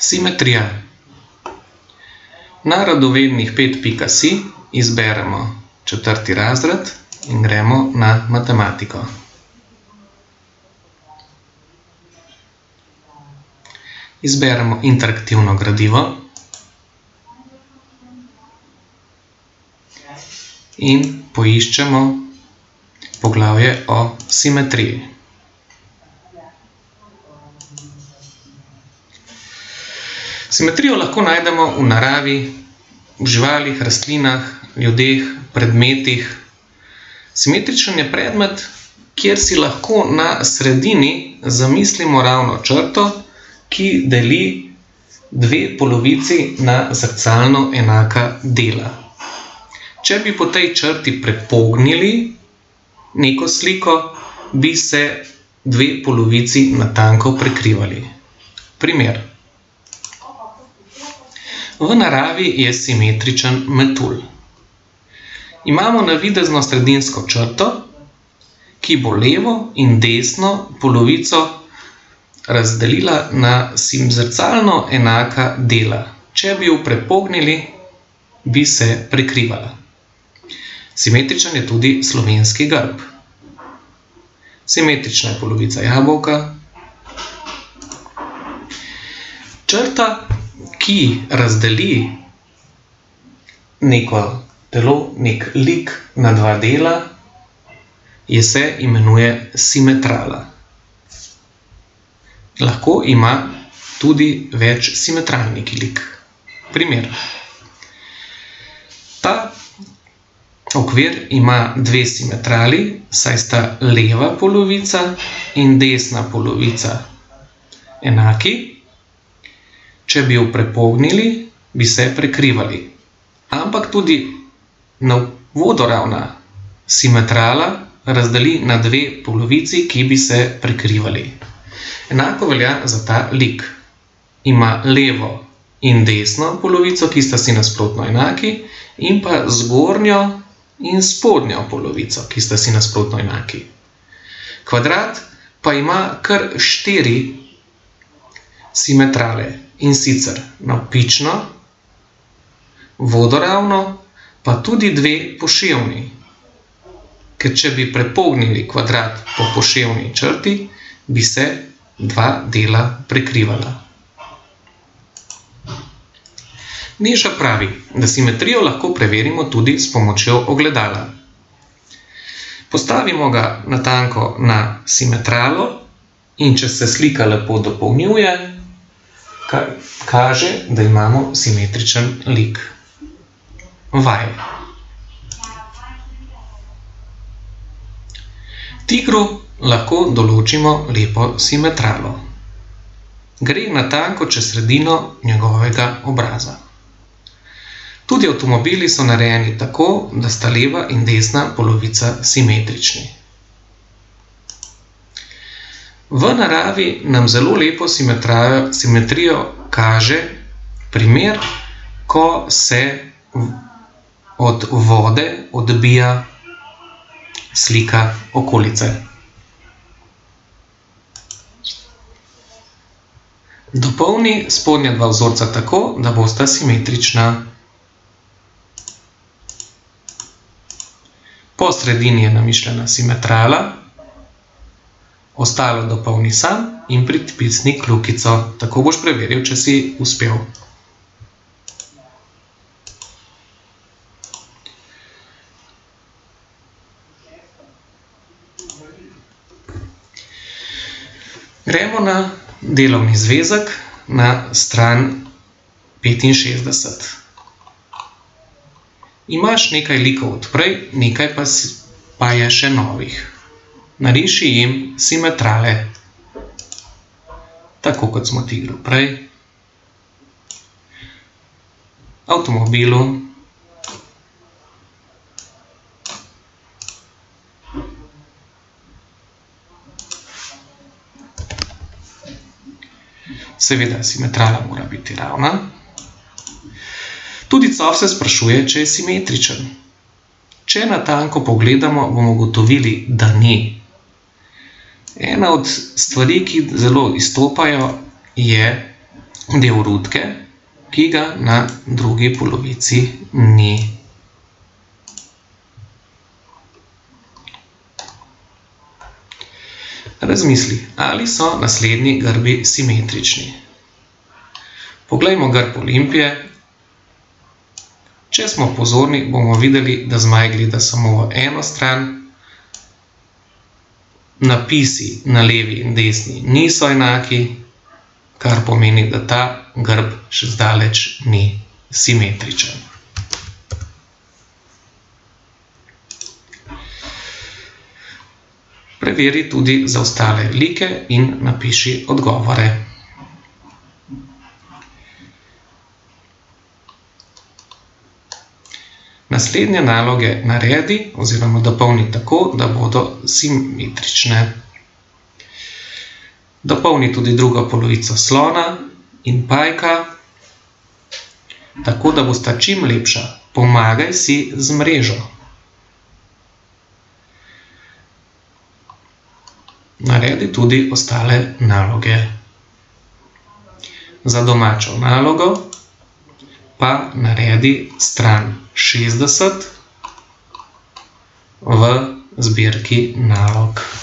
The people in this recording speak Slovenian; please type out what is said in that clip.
Simetrija. Na radovednih 5.si izberemo 4. razred in gremo na matematiko. Izberemo interaktivno gradivo in poiščemo poglavje o simetriji. Simetrijo lahko najdemo v naravi, v živalih, rastlinah, ljudeh, predmetih. Simetričen je predmet, kjer si lahko na sredini zamislimo ravno črto, ki deli dve polovici na zrcalno enaka dela. Če bi po tej črti prepognili neko sliko, bi se dve polovici natanko prekrivali. Primer. V naravi je simetričen metulj. Imamo navidezno sredinsko črto, ki bo levo in desno polovico razdelila na zrcalno enaka dela. Če bi jo prepognili, bi se prekrivala. Simetričen je tudi slovenski grb. Simetrična je polovica jabolka. Črta, ki razdeli neko telo, nek lik na dva dela, se imenuje simetrala. Lahko ima tudi več simetralni lik. Primer. Ta okvir ima dve simetrali, saj sta leva polovica in desna polovica enaki. Če bi jo prepognili, bi se prekrivali. Ampak tudi vodoravna simetrala razdeli na dve polovici, ki bi se prekrivali. Enako velja za ta lik. Ima levo in desno polovico, ki sta si nasprotno enaki, in pa zgornjo in spodnjo polovico, ki sta si nasprotno enaki. Kvadrat pa ima kar 4 simetrale. In sicer navpično, vodoravno, pa tudi 2 poševni. Ker če bi prepognili kvadrat po poševni črti, bi se 2 dela prekrivala. Neža pravi, da simetrijo lahko preverimo tudi s pomočjo ogledala. Postavimo ga natanko na simetralo in če se slika lepo dopolnjuje, kaže, da imamo simetričen lik. Vaje. Tigru lahko določimo lepo simetralo. Gre natanko čez sredino njegovega obraza. Tudi avtomobili so narejeni tako, da sta leva in desna polovica simetrični. V naravi nam zelo lepo simetrijo kaže primer, ko se od vode odbija slika okolice. Dopolni spodnja 2 vzorca tako, da bosta simetrična. Po sredini je namišljena simetrala. Ostalo dopolni sam in pritisni kljukico. Tako boš preveril, če si uspel. Gremo na delovni zvezek na stran 65. Imaš nekaj likov od prej, nekaj pa je še novih. Nariši jim simetrale, tako kot smo tigru prej, avtomobilu, seveda simetrala mora biti ravna. Tudi cov se sprašuje, če je simetričen. Če natanko pogledamo, bomo ugotovili, da ni. Ena od stvari, ki zelo izstopajo, je del rutke, ki ga na drugi polovici ni. Razmisli, ali so naslednji grbi simetrični. Poglejmo grb Olimpije. Če smo pozorni, bomo videli, da zmaj gleda samo v eno stran. Napisi na levi in desni niso enaki, kar pomeni, da ta grb še zdaleč ni simetričen. Preveri tudi zaostale like in napiši odgovore. Naslednje naloge naredi oziroma dopolni tako, da bodo simetrične. Dopolni tudi drugo polovico slona in pajka, tako da bosta čim lepša. Pomagaj si z mrežo. Naredi tudi ostale naloge. Za domačo nalogo pa naredi stran 60 v zbirki nalog.